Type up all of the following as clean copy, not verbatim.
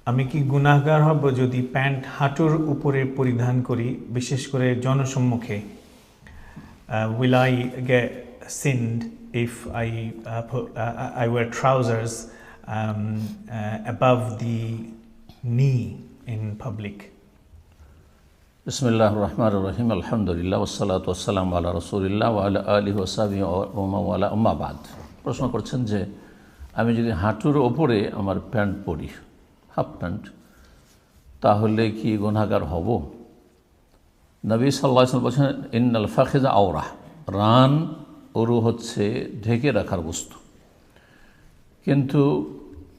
আমি কি গুনাহগার হব যদি প্যান্ট হাঁটুর উপরে পরিধান করি, বিশেষ করে জনসম্মুখে? Will I get sinned if I wear trousers above the knee in public? বিসমিল্লাহির রহমানির রহিম, আলহামদুলিল্লাহ ওয়াসসালাতু ওয়াসসালামু আলা রাসূলিল্লাহ ওয়া আলা আলিহি ওয়া সাহবিহি ওয়া মান ওয়ালা, আম্মা বাদ। প্রশ্ন করছেন যে আমি যদি হাঁটুর ওপরে আমার প্যান্ট পরি, হাফ প্যান্ট, তাহলে কি গুনাহগার হব? নবী সাল্লাল্লাহু আলাইহি ওয়াসাল্লাম বলেছেন, ইন্নাল ফাখিযা আওরা, রান উরু হচ্ছে ঢেকে রাখার বস্তু। কিন্তু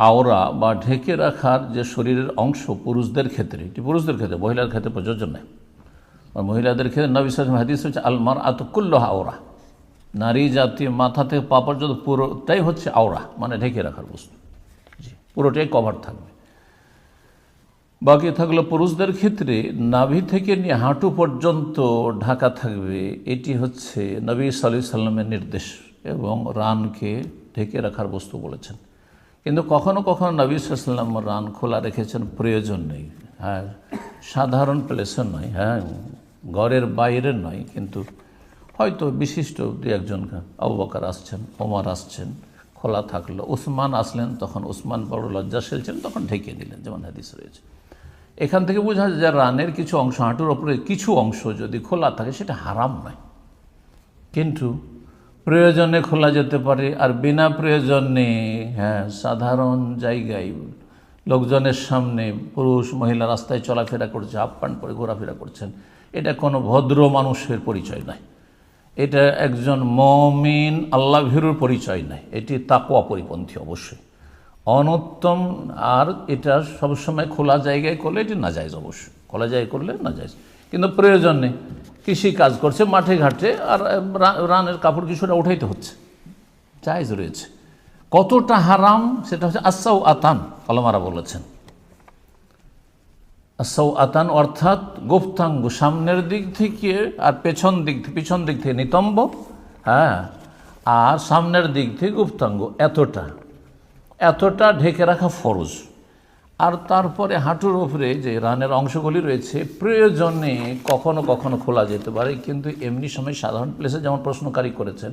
আওরা বা ঢেকে রাখার যে শরীরের অংশ পুরুষদের ক্ষেত্রে, এটি পুরুষদের ক্ষেত্রে, মহিলার ক্ষেত্রে প্রযোজ্য নয়। আর মহিলাদের ক্ষেত্রে নবী সাল্লাল্লাহু আলাইহি ওয়াসাল্লাম হাদিস হচ্ছে আল মারআতু কুল্লুহা আওরা, নারী জাতীয় মাথা থেকে পা পর্যন্ত পুরোটাই হচ্ছে আওরা, মানে ঢেকে রাখার বস্তু, পুরোটাই কভার থাকবে। বাকি থাকলো পুরুষদের ক্ষেত্রে নাভি থেকে নিয়ে হাঁটু পর্যন্ত ঢাকা থাকবে, এটি হচ্ছে নবী সাল্লাল্লাহু আলাইহি ওয়াসাল্লামের নির্দেশ, এবং রানকে ঢেকে রাখার বস্তু বলেছেন। কিন্তু কখনো কখনো নবী সাল্লাল্লাহু আলাইহি ওয়াসাল্লাম রান খোলা রেখেছেন, প্রয়োজন নেই। হ্যাঁ, সাধারণ প্লেসে নয়, হ্যাঁ ঘরের বাইরে নয়, কিন্তু হয়তো বিশিষ্ট দু একজন, আবু বকর আসছেন, ওমর আসছেন, খোলা থাকলো, উসমান আসলেন, তখন উসমান বড় লজ্জাশীল ছিলেন, তখন ঢেকে দিলেন, যেমন হাদিস রয়েছে। এখান থেকে বোঝা যায় যে রানের কিছু অংশ, হাঁটুর ওপরে কিছু অংশ যদি খোলা থাকে সেটা হারাম নয়, কিন্তু প্রয়োজনে খোলা যেতে পারে। আর বিনা প্রয়োজনে, হ্যাঁ, সাধারণ জায়গায় লোকজনের সামনে পুরুষ মহিলা রাস্তায় চলাফেরা করছে, হাফ প্যান্ট পরে ঘোরাফেরা করছেন, এটা কোনো ভদ্র মানুষের পরিচয় নয়, এটা একজন মুমিন আল্লাহ ভীরুর পরিচয় নয়, এটি তাকওয়া পরিপন্থী অবশ্যই, অনুত্তম। আর এটা সবসময় খোলা জায়গায় করলে এটি নাজায়েজ, অবশ্যই খোলা জায়গায় করলে নাজায়েজ, কিন্তু প্রয়োজন নেই। কৃষি কাজ করছে মাঠে ঘাটে, আর রানের কাপড় কিছুটা উঠাইতে হচ্ছে, জায়েজ রয়েছে। কতটা হারাম সেটা হচ্ছে আসাউ আতান, আলেমারা বলেছেন। আসাউ আতান অর্থাৎ গুপ্তাঙ্গ, সামনের দিক থেকে আর পিছন দিক থেকে নিতম্ব, হ্যাঁ, আর সামনের দিক থেকে গুপ্তাঙ্গ, এতটা ঢেকে রাখা ফরজ। আর তারপরে হাঁটুর উপরে যে রানের অংশগুলি রয়েছে প্রয়োজনে কখনো কখনো খোলা যেতে পারে, কিন্তু এমনি সময় সাধারণ প্লেসে, যেমন প্রশ্নকারী করেছেন,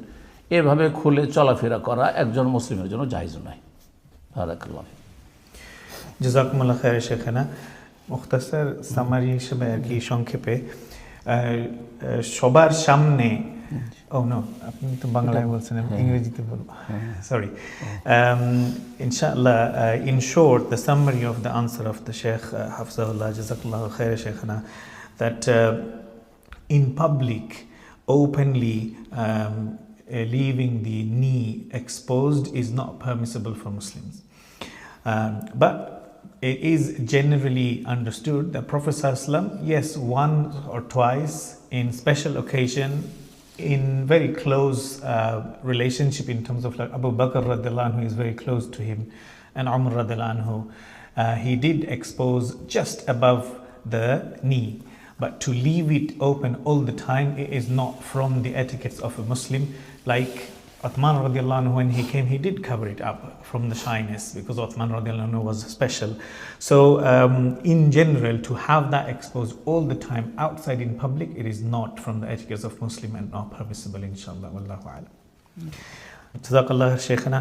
এভাবে খুলে চলাফেরা করা একজন মুসলিমের জন্য জায়েজ নয়। বারাকাল্লাহ। জাযাকুমুল্লাহ খাইর শেখানা। মুখতাসার সামারি হিসেবে আর কি সংক্ষেপে, সবার সামনে, আপনি তো বাংলায় বলছেন, ইংরেজিতে বলবো, sorry. Inshallah, in short, the summary of the answer of the Sheikh Hafzahullah, Jazakallahu Khair Sheikhana, that in public, openly leaving the knee exposed is not permissible for Muslims. But it is generally understood that Prophet ﷺ, yes, once or twice in special occasion, in very close relationship, in terms of like Abu Bakr radiallahu anhu is very close to him, and Umar radiallahu anhu, he did expose just above the knee. But to leave it open all the time, it is not from the etiquettes of a Muslim. Like Uthman radiallahu anhu, when he came, he did cover it up from the shyness, because Uthman radiallahu anhu was special. So in general, to have that exposed all the time outside in public, it is not from the etiquettes of Muslim and not permissible, inshallah. Wallahu a'lam. Jazakallah Sheikhana.